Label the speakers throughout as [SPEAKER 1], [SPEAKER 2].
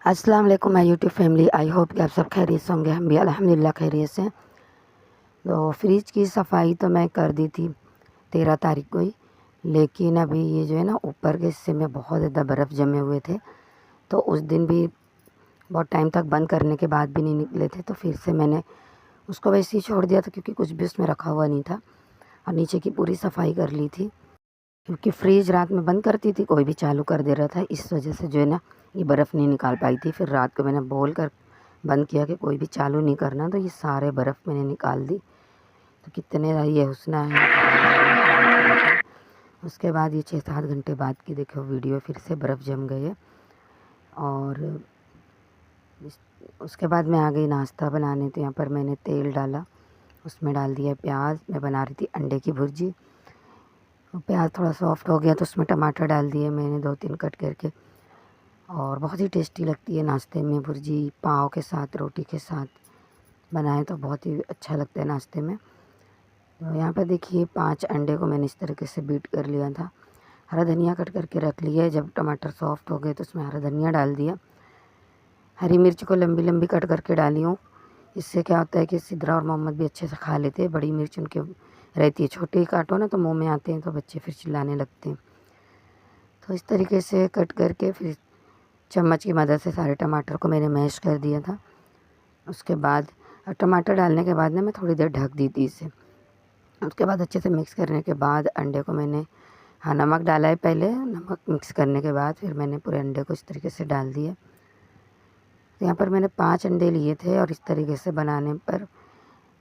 [SPEAKER 1] अस्सलाम वालेकुम my YouTube family. I hope कि आप सब खैरियत से होंगे। हम भी अल्हम्दुलिल्लाह खैरियत से हैं। तो फ्रिज की सफाई तो मैं कर दी थी 13 तारीख को ही, लेकिन अभी ये जो है ना ऊपर के हिस्से में बहुत ज़्यादा बर्फ़ जमे हुए थे, तो उस दिन भी बहुत टाइम तक बंद करने के बाद भी नहीं निकले थे, तो फिर से मैंने उसको वैसे ही छोड़ दिया था क्योंकि कुछ भी उसमें रखा हुआ नहीं था। और नीचे की पूरी सफाई कर ली थी क्योंकि फ्रिज रात में बंद करती थी, कोई भी चालू कर दे रहा था, इस वजह से जो है ना ये बर्फ़ नहीं निकाल पाई थी। फिर रात को मैंने बोल कर बंद किया कि कोई भी चालू नहीं करना, तो ये सारे बर्फ़ मैंने निकाल दी। तो कितने ये हुस्ना है। उसके बाद ये 6-7 घंटे बाद की देखो वीडियो, फिर से बर्फ़ जम गई है। और उसके बाद मैं आ गई नाश्ता बनाने। तो यहाँ पर मैंने तेल डाला, उसमें डाल दिया प्याज। मैं बना रही थी अंडे की भुर्जी। प्याज थोड़ा सॉफ्ट हो गया तो उसमें टमाटर डाल दिए मैंने 2-3 कट करके, और बहुत ही टेस्टी लगती है नाश्ते में भुर्जी। पाव के साथ, रोटी के साथ बनाएं तो बहुत ही अच्छा लगता है नाश्ते में। तो यहाँ पर देखिए 5 अंडे को मैंने इस तरीके से बीट कर लिया था। हरा धनिया कट करके रख लिया है। जब टमाटर सॉफ्ट हो गए तो उसमें हरा धनिया डाल दिया। हरी मिर्च को लंबी लंबी कट करके डाली हूँ। इससे क्या होता है कि सिद्रा और मोहम्मद भी अच्छे से खा लेते हैं। बड़ी मिर्च उनके रहती है, छोटी ही काटो ना तो मुंह में आते हैं, तो बच्चे फिर चिल्लाने लगते हैं। तो इस तरीके से कट करके फिर चम्मच की मदद से सारे टमाटर को मैंने मैश कर दिया था। उसके बाद टमाटर डालने के बाद ना मैं थोड़ी देर ढक दी थी इसे। उसके बाद अच्छे से मिक्स करने के बाद अंडे को मैंने, हाँ, नमक डाला है पहले। नमक मिक्स करने के बाद फिर मैंने पूरे अंडे को इस तरीके से डाल दिया। तो यहाँ पर मैंने 5 अंडे लिए थे और इस तरीके से बनाने पर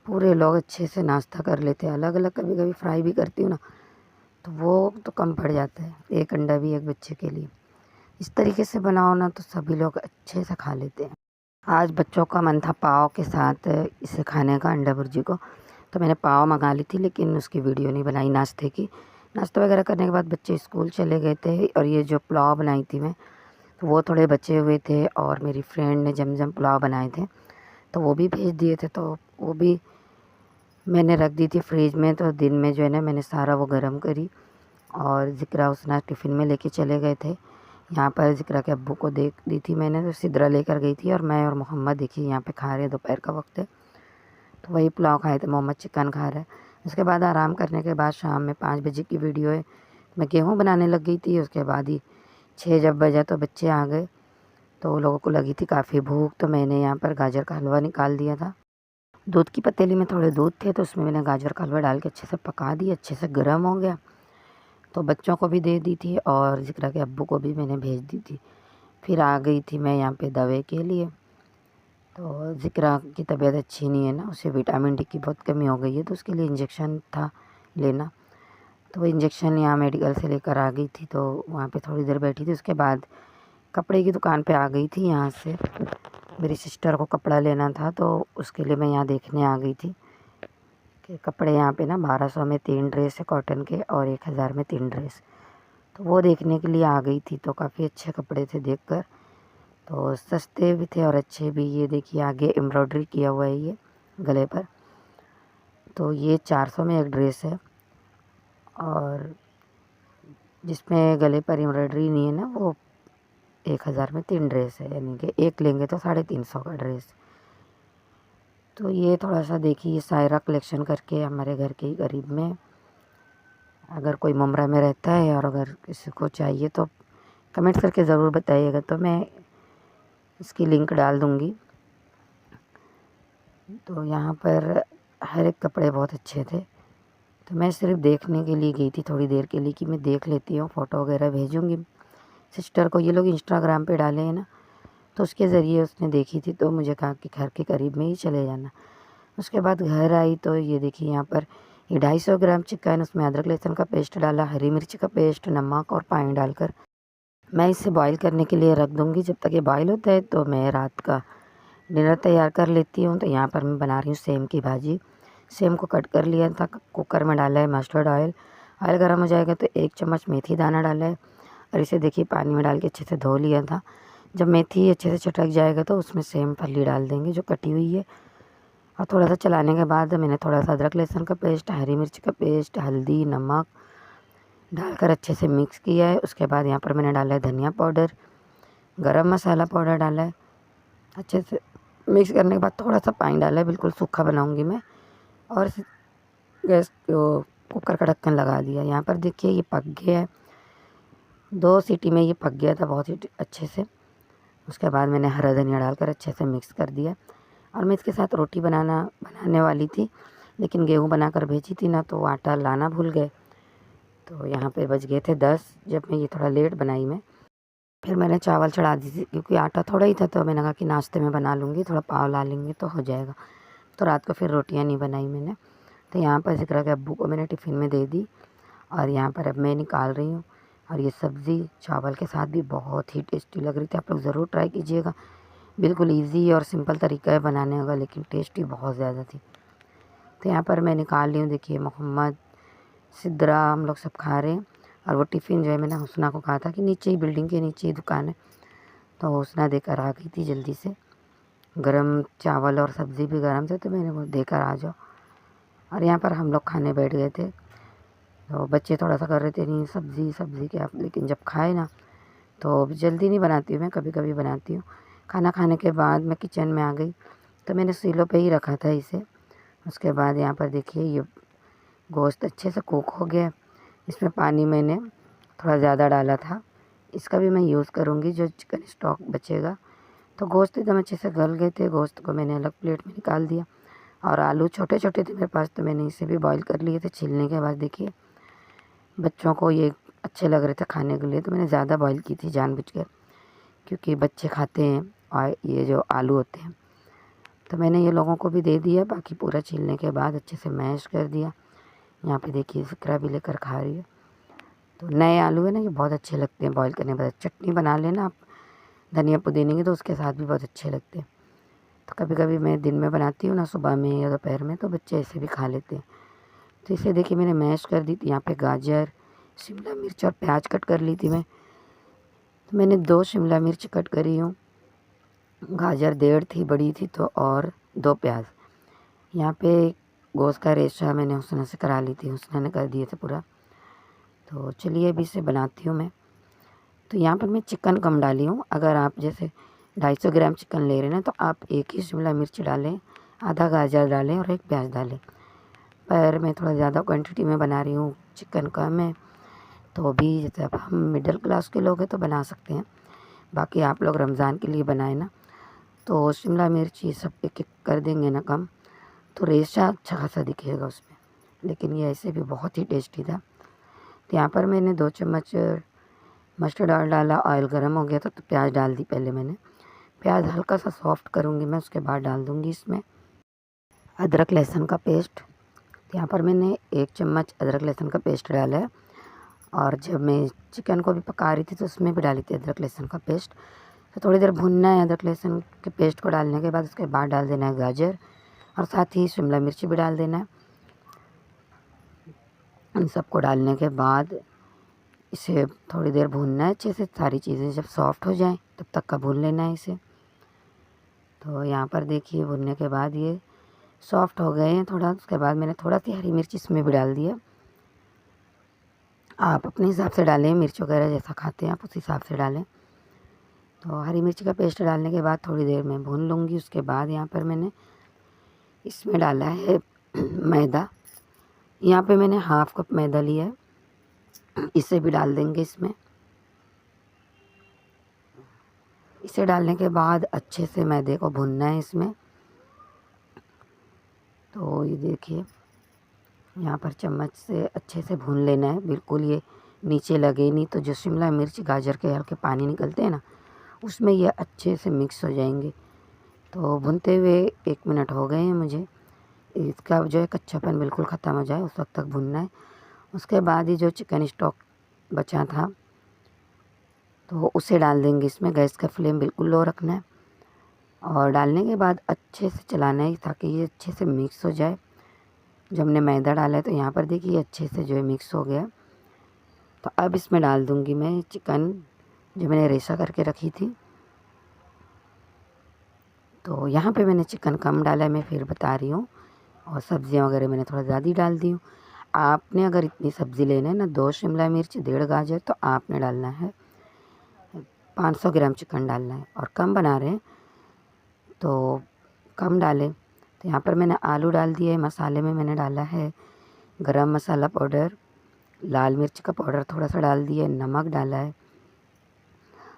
[SPEAKER 1] पूरे लोग अच्छे से नाश्ता कर लेते हैं। अलग अलग कभी कभी फ्राई भी करती हूँ ना, तो वो तो कम पड़ जाता है, एक अंडा भी एक बच्चे के लिए। इस तरीके से बनाओ ना तो सभी लोग अच्छे से खा लेते हैं। आज बच्चों का मन था पाव के साथ इसे खाने का, अंडा भुर्जी को, तो मैंने पाव मंगा ली थी, लेकिन उसकी वीडियो नहीं बनाई नाश्ते की। नाश्ता वगैरह करने के बाद बच्चे स्कूल चले गए थे, और ये जो पुलाव बनाई थी मैं, तो वो थोड़े बचे हुए थे, और मेरी फ्रेंड ने जमजम पुलाव बनाए थे तो वो भी भेज दिए थे, तो वो भी मैंने रख दी थी फ्रिज में। तो दिन में जो है ना मैंने सारा वो गर्म करी, और ज़िक्रा उसना टिफ़िन में लेके चले गए थे। यहाँ पर ज़िक्रा के अब्बू को देख दी थी मैंने, तो सिद्रा लेकर गई थी, और मैं और मोहम्मद देखिए यहाँ पे खा रहे हैं। दोपहर का वक्त है तो वही पुलाव खाए थे। मोहम्मद चिकन खा रहा है। उसके बाद आराम करने के बाद शाम में 5 बजे की वीडियो है, मैं गेहूँ बनाने लग गई थी। उसके बाद ही 6 जब बजा तो बच्चे आ गए, तो लोगों को लगी थी काफ़ी भूख, तो मैंने यहाँ पर गाजर का हलवा निकाल दिया था। दूध की पतीली में थोड़े दूध थे, तो उसमें मैंने गाजर का हलवा डाल के अच्छे से पका दिया। अच्छे से गर्म हो गया तो बच्चों को भी दे दी थी, और ज़िक्रा के अब्बू को भी मैंने भेज दी थी। फिर आ गई थी मैं यहाँ पे दवाई के लिए। तो ज़िक्रा की तबीयत अच्छी नहीं है ना, उसे विटामिन डी की बहुत कमी हो गई है, तो उसके लिए इंजेक्शन था लेना। तो वो इंजेक्शन यहाँ मेडिकल से लेकर आ गई थी, तो वहाँ पे थोड़ी देर बैठी थी। उसके बाद कपड़े की दुकान पे आ गई थी। यहाँ से मेरी सिस्टर को कपड़ा लेना था, तो उसके लिए मैं यहाँ देखने आ गई थी कि कपड़े यहाँ पे ना 1200 में 3 ड्रेस है कॉटन के, और 1000 में 3 ड्रेस। तो वो देखने के लिए आ गई थी। तो काफ़ी अच्छे कपड़े थे देखकर, तो सस्ते भी थे और अच्छे भी। ये देखिए आगे एम्ब्रॉयडरी किया हुआ है ये गले पर। तो ये 400 में एक ड्रेस है, और जिसमें गले पर एम्ब्रॉयडरी नहीं है ना, वो 1000 में 3 ड्रेस है, यानी कि एक लेंगे तो 350 का ड्रेस। तो ये थोड़ा सा देखिए सायरा कलेक्शन करके हमारे घर के ही करीब में, अगर कोई मुमरा में रहता है और अगर किसी को चाहिए तो कमेंट करके ज़रूर बताइएगा, तो मैं इसकी लिंक डाल दूँगी। तो यहाँ पर हर एक कपड़े बहुत अच्छे थे, तो मैं सिर्फ देखने के लिए गई थी थोड़ी देर के लिए कि मैं देख लेती हूँ, फ़ोटो वगैरह भेजूँगी सिस्टर को। ये लोग इंस्टाग्राम पे डाले हैं ना, तो उसके ज़रिए उसने देखी थी, तो मुझे कहा कि घर के करीब में ही चले जाना। उसके बाद घर आई तो ये देखिए यहाँ पर ये 250 ग्राम चिकन, उसमें अदरक लहसुन का पेस्ट डाला, हरी मिर्च का पेस्ट, नमक और पानी डालकर मैं इसे बॉईल करने के लिए रख दूँगी। जब तक ये बॉईल होता है तो मैं रात का डिनर तैयार कर लेती हूँ। तो यहाँ पर मैं बना रही हूँ सेम की भाजी। सेम को कट कर लिया था, कुकर में डाला है मस्टर्ड ऑयल। ऑयल गर्म हो जाएगा तो 1 चम्मच मेथी दाना डाला है, और इसे देखिए पानी में डाल के अच्छे से धो लिया था। जब मेथी अच्छे से चटक जाएगा तो उसमें सेम फली डाल देंगे जो कटी हुई है, और थोड़ा सा चलाने के बाद मैंने थोड़ा सा अदरक लहसुन का पेस्ट, हरी मिर्च का पेस्ट, हल्दी, नमक डालकर अच्छे से मिक्स किया है। उसके बाद यहाँ पर मैंने डाला है धनिया पाउडर, गरम मसाला पाउडर डाला है। अच्छे से मिक्स करने के बाद थोड़ा सा पानी डाला है, बिल्कुल सूखा बनाऊंगी मैं। और गैस कुकर का ढक्कन लगा दिया। यहाँ पर देखिए ये पक गया है, 2 सीटी में ये पक गया था बहुत ही अच्छे से। उसके बाद मैंने हरा धनिया डालकर अच्छे से मिक्स कर दिया। और मैं इसके साथ रोटी बनाने वाली थी, लेकिन गेहूँ बनाकर भेजी थी ना, तो आटा लाना भूल गए। तो यहाँ पे बज गए थे 10, जब मैं ये थोड़ा लेट बनाई मैं। फिर मैंने चावल चढ़ा दी थी, क्योंकि आटा थोड़ा ही था, तो मैंने कहा कि नाश्ते में बना लूँगी, थोड़ा पाव ला लेंगे तो हो जाएगा। तो रात को फिर रोटियाँ नहीं बनाई मैंने। तो यहाँ पर जिक्र के अब्बू को मैंने टिफ़िन में दे दी। और यहाँ पर अब मैं निकाल रही हूँ। और ये सब्ज़ी चावल के साथ भी बहुत ही टेस्टी लग रही थी। आप लोग ज़रूर ट्राई कीजिएगा। बिल्कुल ईज़ी और सिंपल तरीका है बनाने का, लेकिन टेस्टी बहुत ज़्यादा थी। तो यहाँ पर मैं निकाल रही हूँ। देखिए मोहम्मद, सिद्रा, हम लोग सब खा रहे हैं। और वो टिफ़िन जो है मैंने हुस्ना को कहा था कि नीचे ही, बिल्डिंग के नीचे ही दुकान है, तो हुस्ना देकर आ गई थी जल्दी से। गरम चावल और सब्ज़ी भी गरम थे, तो मैंने वो देकर आ जाओ। और यहाँ पर हम लोग खाने बैठ गए थे। तो बच्चे थोड़ा सा कर रहे थे, नहीं सब्ज़ी सब्ज़ी क्या, लेकिन जब खाए ना, तो जल्दी नहीं बनाती हूँ मैं, कभी कभी बनाती हूँ। खाना खाने के बाद मैं किचन में आ गई, तो मैंने सीलो पे ही रखा था इसे। उसके बाद यहाँ पर देखिए ये गोश्त अच्छे से कुक हो गया। इसमें पानी मैंने थोड़ा ज़्यादा डाला था, इसका भी मैं यूज़ करूँगी जो चिकन स्टॉक बचेगा। तो गोश्त एकदम अच्छे से गल गए थे। गोश्त को मैंने अलग प्लेट में निकाल दिया। और आलू छोटे छोटे थे मेरे पास, तो मैंने इसे भी बॉईल कर लिए थे। छीलने के बाद देखिए बच्चों को ये अच्छे लग रहे थे खाने के लिए, तो मैंने ज़्यादा बॉईल की थी जानबूझकर, क्योंकि बच्चे खाते हैं और ये जो आलू होते हैं। तो मैंने ये लोगों को भी दे दिया। बाकी पूरा छीलने के बाद अच्छे से मैश कर दिया। यहाँ पे देखिए ज़िक्रा भी लेकर खा रही है। तो नए आलू है ना, ये बहुत अच्छे लगते हैं बॉईल करने के बाद। चटनी बना लेना आप धनिया पुदीने की, तो उसके साथ भी बहुत अच्छे लगते हैं। तो कभी कभी मैं दिन में बनाती हूँ ना, सुबह में या दोपहर में, तो बच्चे ऐसे भी खा लेते हैं। तो इसे देखिए मैंने मैश कर दी थी। यहाँ पे गाजर, शिमला मिर्च और प्याज कट कर ली थी मैं। तो मैंने 2 शिमला मिर्च कट करी हूँ, गाजर 1.5 थी, बड़ी थी तो, और 2 प्याज। यहाँ पे गोश्त का रेशा मैंने हुस्ना से करा ली थी, हुस्ना ने कर दिए थे पूरा। तो चलिए अभी इसे बनाती हूँ मैं। तो यहाँ पर मैं चिकन कम डाली हूँ। अगर आप जैसे 250 ग्राम चिकन ले रहे हैं तो आप 1 ही शिमला मिर्च डालें, आधा गाजर डालें और 1 प्याज डालें। पर मैं थोड़ा ज़्यादा क्वांटिटी में बना रही हूँ, चिकन कम है, तो भी जैसे अब हम मिडिल क्लास के लोग हैं तो बना सकते हैं। बाकी आप लोग रमज़ान के लिए बनाए ना, तो शिमला मिर्च ये सब एक एक कर देंगे ना कम, तो रेशा अच्छा खासा दिखेगा उसमें। लेकिन ये ऐसे भी बहुत ही टेस्टी था। तो यहाँ पर मैंने 2 चम्मच मस्टर्ड ऑयल डाला। ऑयल गर्म हो गया था तो प्याज डाल दी पहले मैंने। प्याज हल्का सा सॉफ्ट करूँगी मैं, उसके बाद डाल दूँगी इसमें अदरक लहसुन का पेस्ट। तो यहाँ पर मैंने 1 चम्मच अदरक लहसुन का पेस्ट डाला है। और जब मैं चिकन को भी पका रही थी तो उसमें भी डाली थी अदरक लहसुन का पेस्ट। तो थोड़ी देर भुनना है अदरक लहसुन के पेस्ट को डालने के बाद। उसके बाद डाल देना है गाजर, और साथ ही शिमला मिर्च भी डाल देना है। इन सबको डालने के बाद इसे थोड़ी देर भूनना है अच्छे से। सारी चीज़ें जब सॉफ्ट हो जाएं तब तक का भून लेना है इसे। तो यहाँ पर देखिए भुनने के बाद ये सॉफ्ट हो गए हैं थोड़ा। उसके बाद मैंने थोड़ा सी हरी मिर्च इसमें भी डाल दिया। आप अपने हिसाब से डालें, मिर्च वगैरह जैसा खाते हैं आप उस हिसाब से डालें। तो हरी मिर्च का पेस्ट डालने के बाद थोड़ी देर मैं भून लूँगी। उसके बाद यहाँ पर मैंने इसमें डाला है मैदा। यहाँ पे मैंने 1/2 कप मैदा लिया है, इसे भी डाल देंगे इसमें। इसे डालने के बाद अच्छे से मैदे को भूनना है इसमें। तो ये देखिए यहाँ पर चम्मच से अच्छे से भून लेना है, बिल्कुल ये नीचे लगे नहीं। तो जो शिमला मिर्च गाजर के हल्के पानी निकलते हैं ना, उसमें ये अच्छे से मिक्स हो जाएंगे। तो भुनते हुए 1 मिनट हो गए हैं मुझे। इसका जो है कच्चापन बिल्कुल ख़त्म हो जाए उस वक्त तक भुनना है। उसके बाद ही जो चिकन स्टॉक बचा था तो उसे डाल देंगे इसमें। गैस का फ्लेम बिल्कुल लो रखना है, और डालने के बाद अच्छे से चलाना है ताकि ये अच्छे से मिक्स हो जाए। जब हमने मैदा डाला है तो यहाँ पर देखिए अच्छे से जो है मिक्स हो गया। तो अब इसमें डाल दूँगी मैं चिकन जो मैंने रेशा करके रखी थी। तो यहाँ पे मैंने चिकन कम डाला है, मैं फिर बता रही हूँ। और सब्ज़ियाँ वगैरह मैंने थोड़ा ज़्यादा ही डाल दी हूँ। आपने अगर इतनी सब्ज़ी लेना है ना, 2 शिमला मिर्च 1.5 गाजर, तो आपने डालना है 500 ग्राम चिकन डालना है और कम बना रहे हैं तो कम डालें। तो यहाँ पर मैंने आलू डाल दिए। मसाले में मैंने डाला है गरम मसाला पाउडर, लाल मिर्च का पाउडर थोड़ा सा डाल दिया, नमक डाला है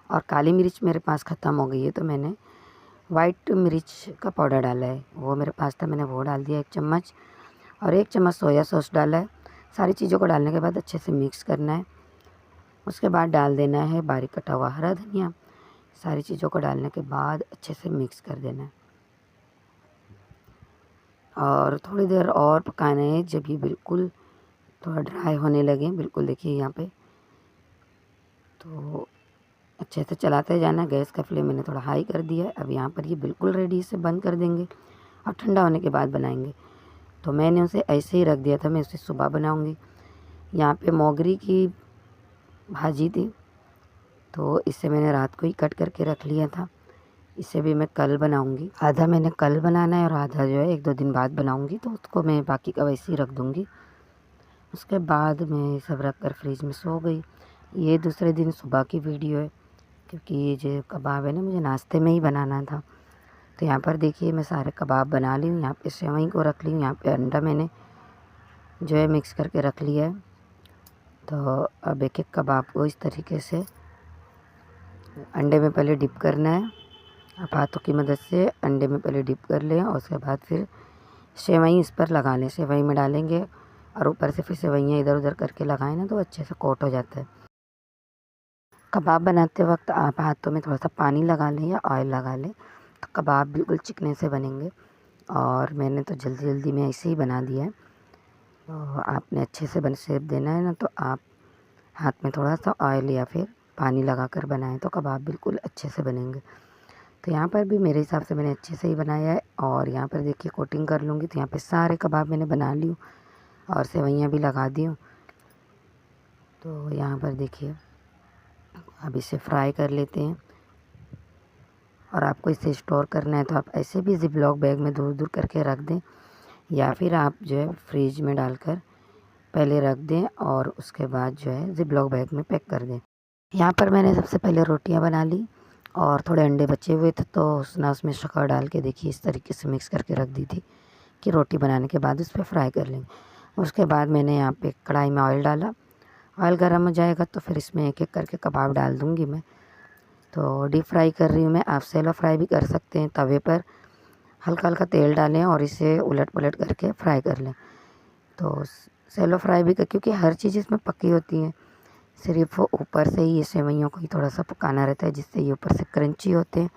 [SPEAKER 1] और काली मिर्च मेरे पास ख़त्म हो गई है तो मैंने वाइट मिर्च का पाउडर डाला है, वो मेरे पास था, मैंने वो डाल दिया 1 चम्मच और 1 चम्मच सोया सॉस डाला है। सारी चीज़ों को डालने के बाद अच्छे से मिक्स करना है। उसके बाद डाल देना है बारीक कटा हुआ हरा धनिया। सारी चीज़ों को डालने के बाद अच्छे से मिक्स कर देना है और थोड़ी देर और पकाना है जब ये बिल्कुल थोड़ा ड्राई होने लगे। बिल्कुल देखिए यहाँ पे तो अच्छे से चलाते जाना। गैस का फ्लेम मैंने थोड़ा हाई कर दिया है। अब यहाँ पर ये बिल्कुल रेडी, इसे बंद कर देंगे और ठंडा होने के बाद बनाएंगे। तो मैंने उसे ऐसे ही रख दिया था, मैं उसे सुबह बनाऊँगी। यहाँ पे मोगरी की भाजी थी तो इसे मैंने रात को ही कट करके रख लिया था। इसे भी मैं कल बनाऊंगी। आधा मैंने कल बनाना है और आधा जो है 1-2 दिन बाद बनाऊंगी, तो उसको मैं बाकी का वैसे ही रख दूंगी। उसके बाद मैं सब रख कर फ्रिज में सो गई। ये दूसरे दिन सुबह की वीडियो है क्योंकि ये जो कबाब है ना मुझे नाश्ते में ही बनाना था। तो यहाँ पर देखिए मैं सारे कबाब बना ली हूँ। यहाँ पे सेवई को रख ली हूँ, यहाँ पे अंडा मैंने जो है मिक्स करके रख लिया है। तो अब एक एक कबाब को इस तरीके से अंडे में पहले डिप करना है। आप हाथों की मदद से अंडे में पहले डिप कर लें और उसके बाद फिर सेवई इस पर लगा लें। सेवई में डालेंगे और ऊपर से फिर सेवइयाँ इधर उधर करके लगाएं ना तो अच्छे से कोट हो जाता है। कबाब बनाते वक्त आप हाथों में थोड़ा सा पानी लगा लें या ऑयल लगा लें तो कबाब बिल्कुल चिकने से बनेंगे। और मैंने तो जल्दी जल्दी में ऐसे ही बना दिया है। तो आपने अच्छे से बन शेप देना है ना तो आप हाथ में थोड़ा सा ऑयल या फिर पानी लगा कर बनाएं तो कबाब बिल्कुल अच्छे से बनेंगे। तो यहाँ पर भी मेरे हिसाब से मैंने अच्छे से ही बनाया है। और यहाँ पर देखिए कोटिंग कर लूँगी। तो यहाँ पे सारे कबाब मैंने बना ली हूँ और सेवइयाँ भी लगा दी हूँ। तो यहाँ पर देखिए अब इसे फ्राई कर लेते हैं। और आपको इसे स्टोर करना है तो आप ऐसे भी ज़िप-लॉक बैग में दूर दूर करके रख दें या फिर आप जो है फ्रिज में डालकर पहले रख दें और उसके बाद जो है ज़िप-लॉक बैग में पैक कर दें। यहाँ पर मैंने सबसे पहले रोटियाँ बना ली और थोड़े अंडे बचे हुए थे तो उसमें शक्कर डाल के देखिए इस तरीके से मिक्स करके रख दी थी कि रोटी बनाने के बाद उस पर फ्राई कर लेंगे। उसके बाद मैंने यहाँ पे कढ़ाई में ऑयल डाला। ऑयल गर्म हो जाएगा तो फिर इसमें एक एक करके कबाब डाल दूँगी मैं। तो डीप फ्राई कर रही हूँ मैं। आप सेलो फ्राई भी कर सकते हैं। तवे पर हल्का हल्का तेल डालें और इसे उलट पलट करके फ्राई कर लें। तो सेलो फ्राई भी कर क्योंकि हर चीज़ इसमें पकी होती है, सिर्फ ऊपर से ही ये सेवइयों को ही थोड़ा सा पकाना रहता है जिससे ये ऊपर से क्रंची होते हैं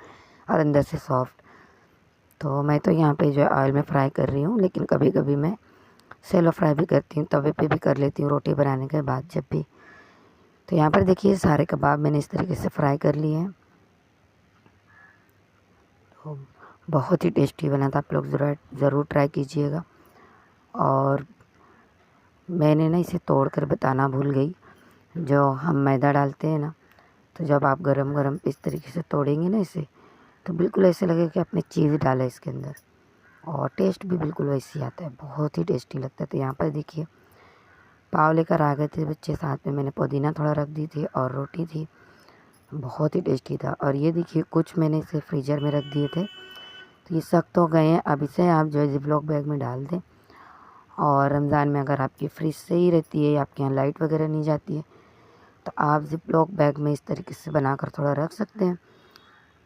[SPEAKER 1] और अंदर से सॉफ्ट। तो मैं तो यहाँ पे जो है ऑयल में फ्राई कर रही हूँ, लेकिन कभी कभी मैं सेलो फ्राई भी करती हूँ, तवे पे भी कर लेती हूँ रोटी बनाने के बाद जब भी। तो यहाँ पर देखिए सारे कबाब मैंने इस तरीके से फ्राई कर लिए हैं। तो बहुत ही टेस्टी बना था, आप लोग ज़रूर ट्राई कीजिएगा। और मैंने ना इसे तोड़ कर बताना भूल गई। जो हम मैदा डालते हैं ना तो जब आप गरम गरम इस तरीके से तोड़ेंगे ना इसे तो बिल्कुल ऐसे लगेगा कि आपने चीज़ डाला है इसके अंदर और टेस्ट भी बिल्कुल वैसे ही आता है, बहुत ही टेस्टी लगता है। तो यहाँ पर देखिए पाव लेकर आ गए थे बच्चे, साथ में मैंने पुदीना थोड़ा रख दी थी और रोटी थी, बहुत ही टेस्टी था। और ये देखिए कुछ मैंने इसे फ्रीज़र में रख दिए थे तो ये सख्त हो गए हैं। अब इसे आप जो है ज़िप-लॉक बैग में डाल दें। और रमज़ान में अगर आपकी फ्रिज सही रहती है या आपके यहाँ लाइट वगैरह नहीं जाती है तो आप ज़िप-लॉक बैग में इस तरीके से बनाकर थोड़ा रख सकते हैं।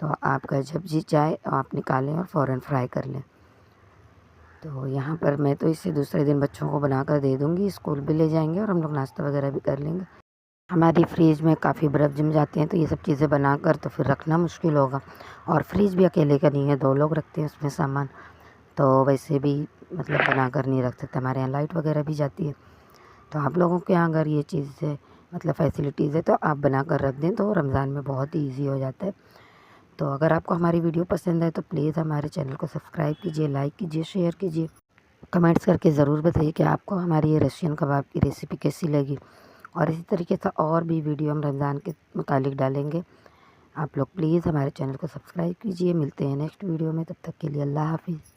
[SPEAKER 1] तो आपका जब जी चाहे आप निकालें और फ़ौरन फ्राई कर लें। तो यहाँ पर मैं तो इसे दूसरे दिन बच्चों को बनाकर दे दूँगी, स्कूल भी ले जाएंगे और हम लोग नाश्ता वगैरह भी कर लेंगे। हमारी फ्रिज में काफ़ी बर्फ़ जम जाती हैं तो ये सब चीज़ें बनाकर तो फिर रखना मुश्किल होगा। और फ्रिज भी अकेले का नहीं है, 2 लोग रखते हैं उसमें सामान, तो वैसे भी मतलब बनाकर नहीं रख सकते, हमारे यहाँ लाइट वगैरह भी जाती है। तो आप लोगों के यहाँ अगर ये चीज़ है मतलब फैसिलिटीज़ है तो आप बना कर रख दें तो रमज़ान में बहुत ही ईज़ी हो जाता है। तो अगर आपको हमारी वीडियो पसंद है तो प्लीज़ हमारे चैनल को सब्सक्राइब कीजिए, लाइक कीजिए, शेयर कीजिए, कमेंट्स करके ज़रूर बताइए कि आपको हमारी ये रशियन कबाब की रेसिपी कैसी लगी। और इसी तरीके से और भी वीडियो हम रमज़ान के मुतालिक डालेंगे। आप लोग प्लीज़ हमारे चैनल को सब्सक्राइब कीजिए। मिलते हैं नेक्स्ट वीडियो में, तब तक के लिए अल्लाह हाफ़िज़।